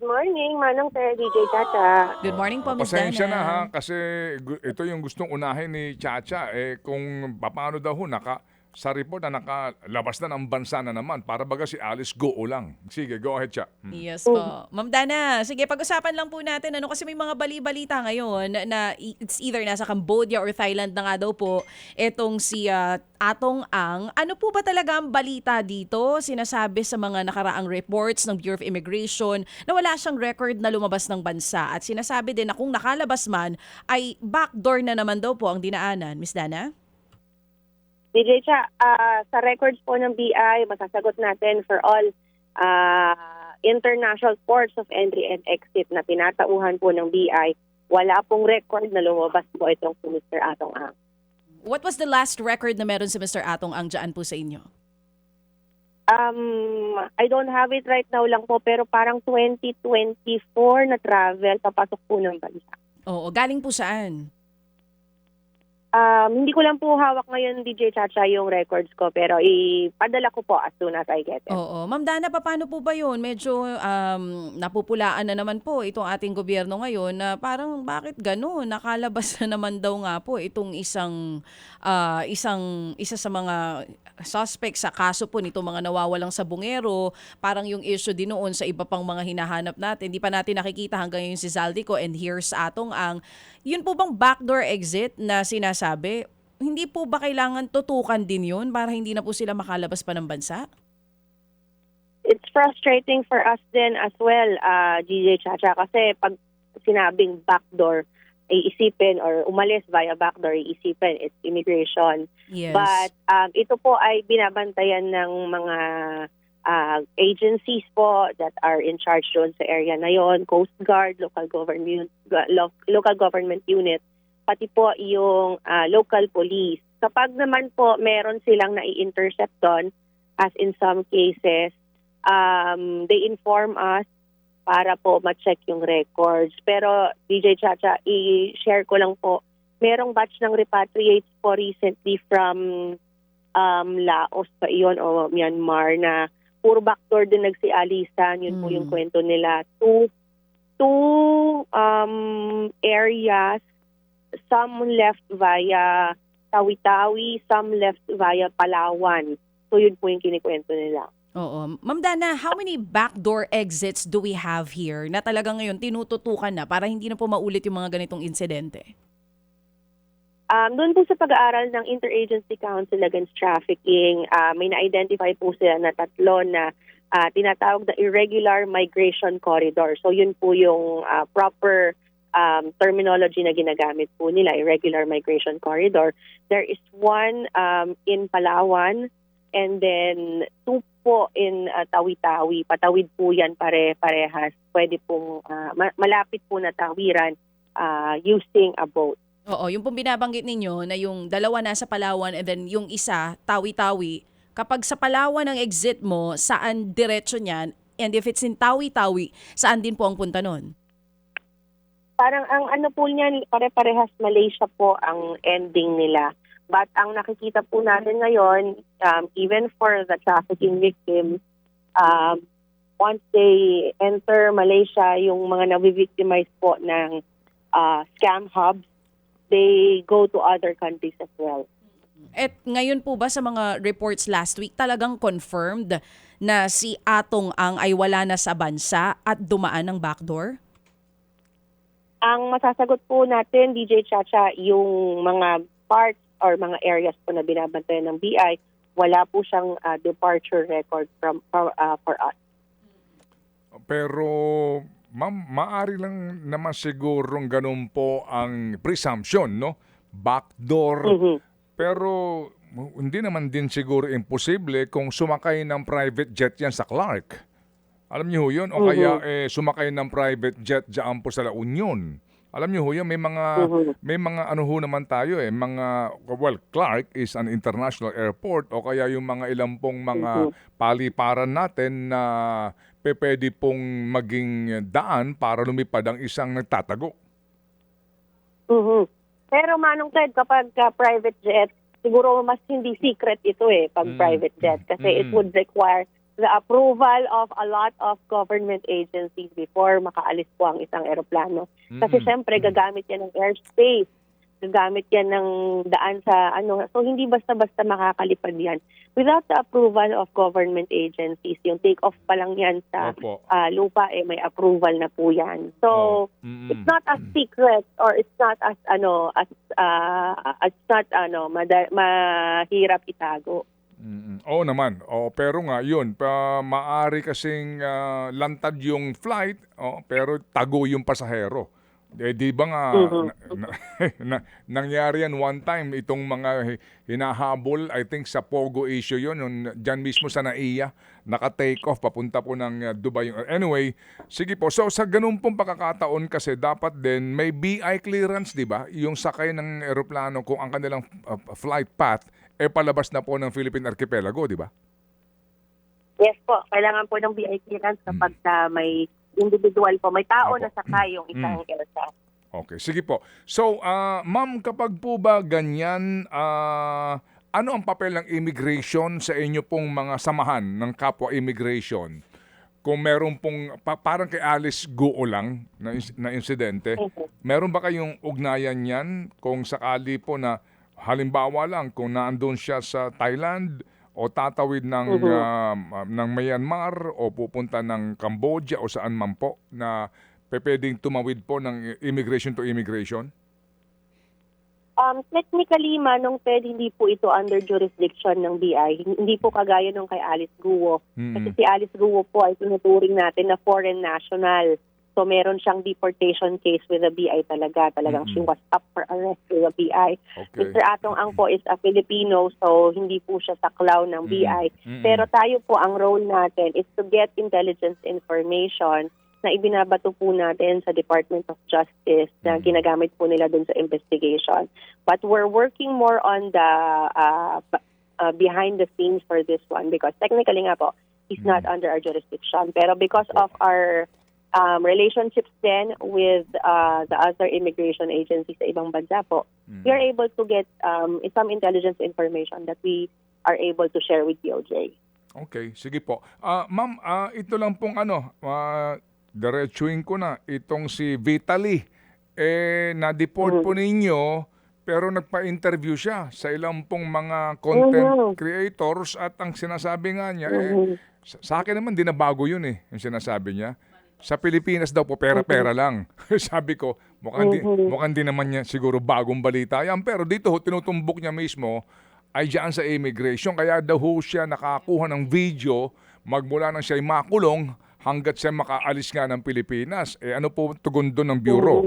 Good morning, Manong Ted, DJ Chacha. Good morning po, Miss Pasensya na ha, Dana. kasi ito yung gustong unahin ni Chacha. Kung paano daw ho, sa report na nakalabas na ng bansa na naman, para baga si Alice Goo lang. Sige, go ahead, Cha. Yes po. Ma'am Dana, sige, pag-usapan lang po natin, kasi may mga bali-balita ngayon na it's either nasa Cambodia or Thailand na nga daw po etong si Atong Ang. Ano po ba talaga ang balita dito? Sinasabi sa mga nakaraang reports ng Bureau of Immigration na wala siyang record na lumabas ng bansa. At sinasabi din na kung nakalabas man, ay backdoor na naman daw po ang dinaanan. Miss Dana? DJ Cha, sa records po ng BI, masasagot natin for all international ports of entry and exit na tinatauhan po ng BI, wala pong record na lumabas po itong si Mr. Atong Ang. What was the last record na meron si Mr. Atong Ang dyan po sa inyo? I don't have it right now lang po, pero parang 2024 na travel, papasok po ng bansa. Oo, galing po saan? Hindi ko lang po hawak ngayon, DJ Chacha, yung records ko, pero ipadala ko po as soon as I get it. Oo. Ma'am Dana, paano po ba yun? Medyo napupulaan na naman po itong ating gobyerno ngayon na parang bakit gano'n? Nakalabas na naman daw nga po itong isa sa mga suspect sa kaso po nito mga nawawalang sabungero. Parang yung issue din noon sa iba pang mga hinahanap natin. Hindi pa natin nakikita hanggang yung si Zaldico and here's Atong Ang. Yun po bang backdoor exit na sinasabi? Hindi po ba kailangan tutukan din yun para hindi na po sila makalabas pa ng bansa? It's frustrating for us din as well, DJ Chacha, kasi pag sinabing backdoor, iisipin or umalis via backdoor, iisipin it's immigration. Yes. But ito po ay binabantayan ng mga agencies po that are in charge doon sa area na yon, Coast Guard, local government unit, pati po yung local police. Kapag naman po meron silang nai-intercept doon, as in some cases, they inform us para po ma-check yung records. Pero DJ Chacha, i-share ko lang po, merong batch ng repatriates po recently from Laos pa iyon o Myanmar na puro backdoor din nagsialisan. Yun po yung kwento nila. Two areas, some left via Tawi-Tawi, some left via Palawan. So yun po yung kinikwento nila. Oo. Ma'am Dana, how many backdoor exits do we have here na talagang ngayon tinututukan na para hindi na po maulit yung mga ganitong insidente? Doon po sa pag-aaral ng Interagency Council Against Trafficking, may na-identify po sila na tatlo na tinatawag na irregular migration corridor. So yun po yung proper terminology na ginagamit po nila, irregular migration corridor. There is one in Palawan and then two po in Tawi-Tawi. Patawid po yan pare-parehas. Pwede pong malapit po na tawiran using a boat. Oo, yung pong binabanggit ninyo na yung dalawa nasa Palawan and then yung isa, Tawi-Tawi, kapag sa Palawan ang exit mo, saan diretso niyan? And if it's in Tawi-Tawi, saan din po ang punta nun? Parang ang ano po niyan, pare-parehas Malaysia po ang ending nila. But ang nakikita po natin ngayon, even for the trafficking victims, once they enter Malaysia, yung mga nabivictimize po ng scam hubs, they go to other countries as well. At ngayon po ba sa mga reports last week, talagang confirmed na si Atong Ang ay wala na sa bansa at dumaan ng backdoor? Ang masasagot po natin, DJ Chacha, yung mga parts or mga areas po na binabantayan ng BI, wala po siyang departure record for us. Pero, ma'am, maaari lang naman sigurong ganun po ang presumption, no? Backdoor. Pero hindi naman din siguro imposible kung sumakay ng private jet yan sa Clark. Alam niyo ho yun? O kaya sumakay ng private jet dyan po sa La Union. Alam niyo ho yun, may mga ano ho naman tayo Clark is an international airport o kaya yung mga ilang pong mga paliparan natin na pwede pong maging daan para lumipad ang isang nagtatago. Pero Manong Ted, kapag private jet, siguro mas hindi secret ito pag private jet kasi it would require the approval of a lot of government agencies before makaalis po ang isang eroplano. Kasi syempre gagamit yan ng airspace, gagamit yan ng daan sa so hindi basta-basta makakalipad yan. Without the approval of government agencies, yung take-off pa lang yan sa lupa, may approval na po yan. So, it's not as secret or it's not as mahirap itago. Oo naman. Pero nga yun, maari kasing lantad yung flight, pero tago yung pasahero. Di ba nga nangyari yan one time itong mga hinahabol, I think sa Pogo issue yun, dyan mismo sa NAIA, naka-take off papunta po ng Dubai. Anyway, sige po. So sa ganun pong pagkakataon kasi dapat din may BI clearance, di ba? Yung sakay ng eroplano kung ang kanilang flight path palabas na po ng Philippine Archipelago, di ba? Yes po. Kailangan po ng BI clearance kapag may individual po. May tao na sakay yung isang aircraft. Okay, sige po. So, ma'am, kapag po ba ganyan, ano ang papel ng immigration sa inyo pong mga samahan ng kapwa immigration? Kung meron pong, parang kay Alice Guo lang na insidente, meron ba kayong ugnayan yan kung sakali po na halimbawa lang kung naandun siya sa Thailand o tatawid ng Myanmar o pupunta ng Cambodia o saan man po na pwedeng tumawid po ng immigration to immigration? Technically, Manong Ted, hindi po ito under jurisdiction ng BI. Hindi po kagaya nung kay Alice Guo. Kasi si Alice Guo po ay tinuturing natin na foreign national. So meron siyang deportation case with the BI talaga. Talagang she was up for arrest with the BI. Okay. Mr. Atong Ang po is a Filipino, so hindi po siya saklaw ng BI. Pero tayo po, ang role natin is to get intelligence information na ibinabato po natin sa Department of Justice na ginagamit po nila dun sa investigation. But we're working more on the behind the scenes for this one because technically nga po, he's not under our jurisdiction. Pero because of our relationships then with the other immigration agencies sa ibang bansa po, we are able to get some intelligence information that we are able to share with DOJ. Okay, sige po. Ma'am, ito lang pong diretsuhin ko na, itong si Vitaly, na-deport po ninyo, pero nagpa-interview siya sa ilang pong mga content creators at ang sinasabi nga niya, sa akin naman, di na bago yun yung sinasabi niya. Sa Pilipinas daw po, pera-pera lang. Sabi ko, mukhang di naman niya siguro bagong balita yan. Pero dito, tinutumbok niya mismo ay diyan sa immigration. Kaya daw siya nakakuha ng video magmula nang siya makulong hanggat siya makaalis nga ng Pilipinas. Ano po tugon doon ng Bureau?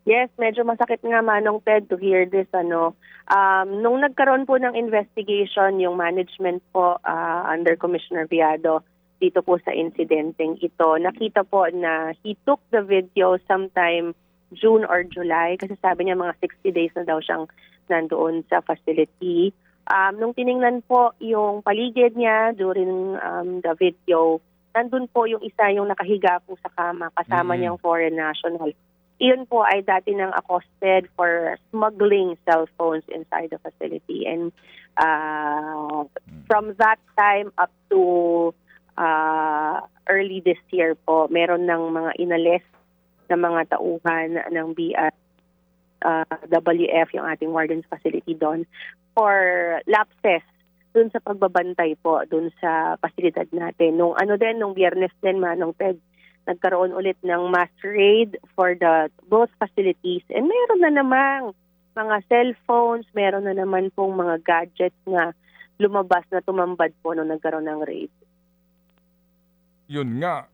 Yes, medyo masakit nga, Manong Ted, to hear this. Nung nagkaroon po ng investigation, yung management po under Commissioner Viado, dito po sa insidenteng ito, nakita po na he took the video sometime June or July kasi sabi niya mga 60 days na daw siyang nandoon sa facility. Nung tiningnan po yung paligid niya during the video, nandun po yung isa yung nakahiga po sa kama kasama niyang foreign national. Iyon po ay dati nang accosted for smuggling cell phones inside the facility. And from that time up to early this year po, meron ng mga inalis na mga tauhan ng WF, yung ating warden's facility doon, for lapses doon sa pagbabantay po, doon sa pasilidad natin. Nung Biyernes din, Manong Ted, nagkaroon ulit ng mass raid for both facilities. And meron na namang mga cellphones, meron na naman pong mga gadgets na lumabas na tumambad po nung nagkaroon ng raid. Yun nga,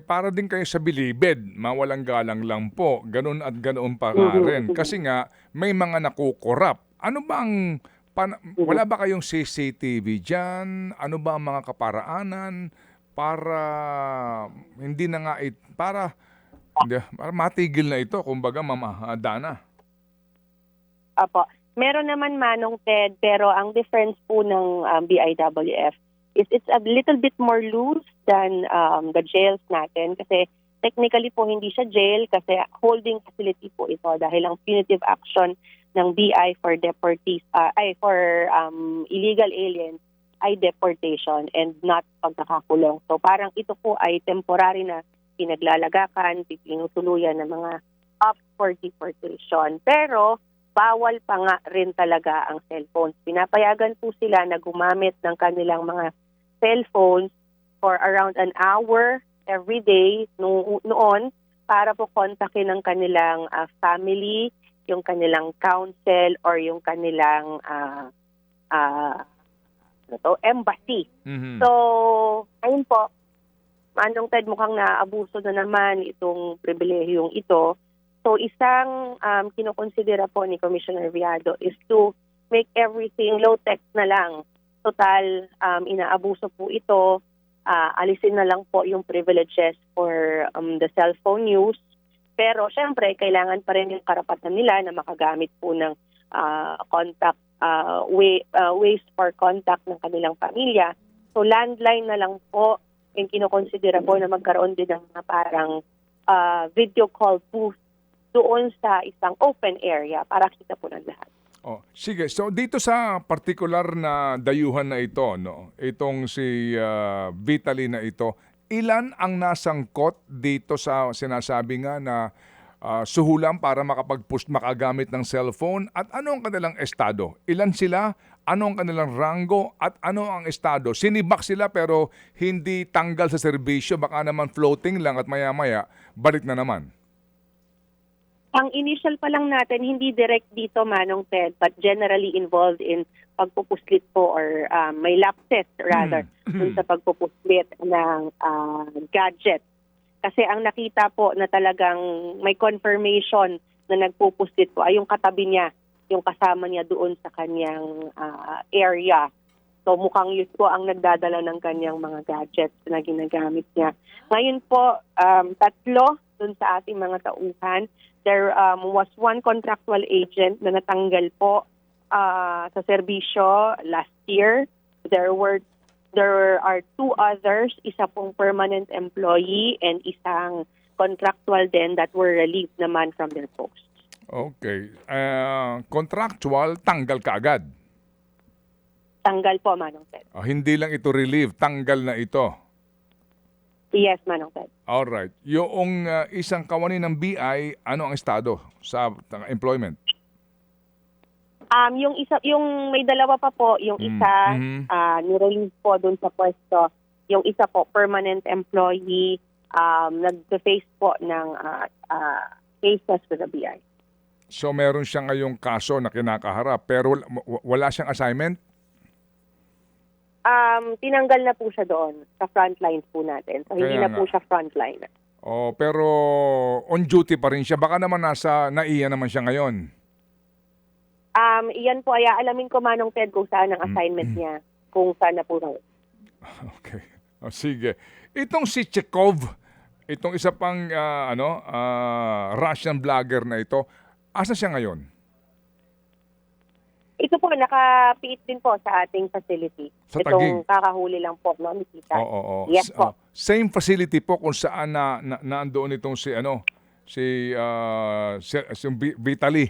para din kayo sa bilibid, mawalang galang lang po, ganun at ganoon pa rin. Kasi nga, may mga nakukorap. Ano ba ang, wala ba kayong CCTV dyan? Ano ba ang mga kaparaanan para hindi na nga, para matigil na ito, kumbaga, Mama Dana? Apo, meron naman, Manong Ted, pero ang difference po ng BIWF is it's a little bit more loose than the jails natin kasi technically po hindi siya jail kasi holding facility po ito dahil ang punitive action ng BI for deportees for illegal aliens ay deportation and not pagkakakulong. So parang ito po ay temporary na pinaglalagakan, pinutuluyan ng mga up for deportation. Pero bawal pa nga rin talaga ang cellphones. Pinapayagan po sila na gumamit ng kanilang mga cellphones for around an hour every day noon para po kontakin ng kanilang family, yung kanilang counsel or yung kanilang embassy. Mhm. So, ayun po, Manong Ted, mukhang naabuso na naman itong pribilehiyong ito. So, isang kinukonsidera po ni Commissioner Viado is to make everything low-tech na lang. Total, inaabuso po ito. Alisin na lang po yung privileges for the cellphone use. Pero, syempre, kailangan pa rin yung karapatan nila na makagamit po ng contact ways for contact ng kanilang pamilya. So landline na lang po yung kinokonsidera po na magkaroon din ng mga parang video call booth doon sa isang open area para kita po ng lahat. Oh, sige. So dito sa particular na dayuhan na ito, no, itong si Vitaly na ito, ilan ang nasangkot dito sa sinasabi nga na suhulan para makagamit ng cellphone at ano ang kanilang estado? Ilan sila? Ano ang kanilang rango? At ano ang estado? Sinibak sila pero hindi tanggal sa serbisyo. Baka naman floating lang at maya-maya balik na naman. Ang initial pa lang natin, hindi direct dito, Manong Ted, but generally involved in pagpupuslit po or may lapses rather dun sa pagpupuslit ng gadget. Kasi ang nakita po na talagang may confirmation na nagpupuslit po ay yung katabi niya, yung kasama niya doon sa kanyang area. So mukhang yun po ang nagdadala ng kanyang mga gadgets na ginagamit niya. Ngayon po, 3 doon sa ating mga tauhan. There was one contractual agent na natanggal po sa serbisyo last year. There are 2 others, isa pong permanent employee and isang contractual din that were relieved naman from their posts. Okay. Contractual, tanggal ka agad. Tanggal po, Manong Ted. Hindi lang ito relieve, tanggal na ito. Yes, Manong Ted. Alright. Yung isang kawani ng BI, ano ang estado sa employment? Yung may 2 pa po, yung isa nirelease po doon sa pwesto, yung isa po permanent employee nag-face po ng cases with the BI. So meron siya ngayong kaso na kinakaharap pero wala siyang assignment? Tinanggal na po siya doon sa frontlines po natin. So hindi na po siya frontline. Oh, pero on duty pa rin siya. Baka naman naiya naman siya ngayon. Iyan po ay alamin ko, Manong Ted, kung saan ang assignment niya, kung saan na po. Okay. Sige. Itong si Chekhov, itong isa pang Russian vlogger na ito, asa siya ngayon? Ito po, nakapiit din po sa ating facility. Sa Itong Taguig? kakahuli lang po, no, Nikita? Oo. Yes po. Same facility po kung saan nandoon itong si Vitaly.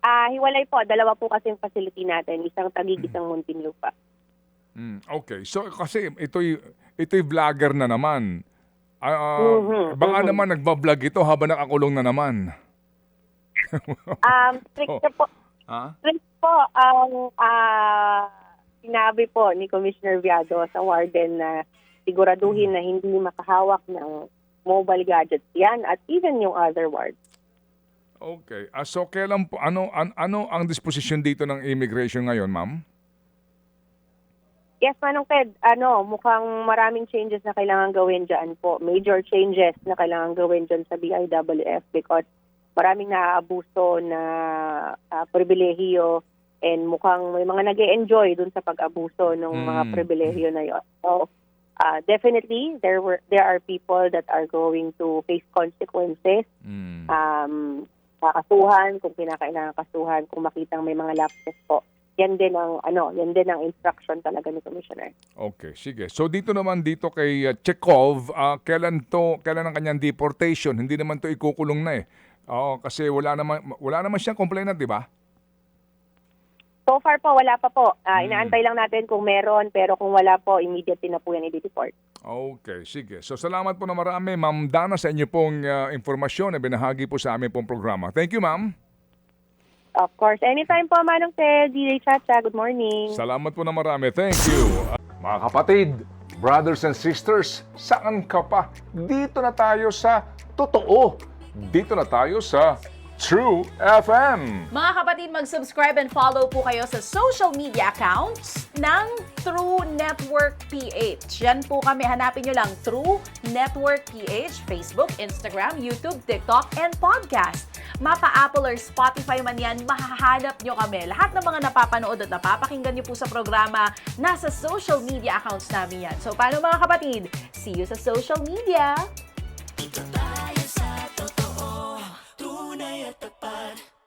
Hiwalay po. 2 po kasi yung facility natin. Isang Taguig, isang Muntinlupa. Okay. So kasi ito'y vlogger na naman. Baka naman nagbablog ito habang nakakulong na naman. Strict po. Strict po ang sinabi po ni Commissioner Viado sa warden na siguraduhin na hindi makahawak ng mobile gadgets yan at even yung other wards. Okay. So kailan po ano ang disposition dito ng immigration ngayon, ma'am? Yes, Manong Ted, mukhang maraming changes na kailangan gawin dyan po. Major changes na kailangan gawin dyan sa BIWF because maraming naaabuso na pribilehiyo and mukhang may mga nag-e-enjoy dun sa pag-abuso ng mga pribilehiyo na yun. So, definitely, there are people that are going to face consequences. Kakasuhan, kung kinakailangan kasuhan, kung makitang may mga lapses po. Yan din ang instruction talaga ni Commissioner. Okay, sige. So dito kay Chekhov, kailan ang kanyang deportation? Hindi naman to ikukulong na eh. Kasi wala naman siyang complainant, di ba? So far po, wala pa po. Inaantay lang natin kung meron, pero kung wala po, immediately na po yan i-report. Okay, sige. So salamat po na marami, Ma'am Dana, sa inyo pong informasyon na binahagi po sa aming pong programa. Thank you, Ma'am. Of course. Anytime po, Manong Ted, DJ Chacha. Good morning. Salamat po na marami. Thank you. Mga kapatid, brothers and sisters, saan ka pa? Dito na tayo sa totoo. Dito na tayo sa True FM. Mga kapatid, mag-subscribe and follow po kayo sa social media accounts ng True Network PH. Yan po kami. Hanapin nyo lang True Network PH, Facebook, Instagram, YouTube, TikTok, and podcast. Mapa Apple or Spotify man yan, mahahanap nyo kami. Lahat ng mga napapanood at napapakinggan nyo po sa programa, nasa social media accounts namin yan. So, paano mga kapatid? See you sa social media!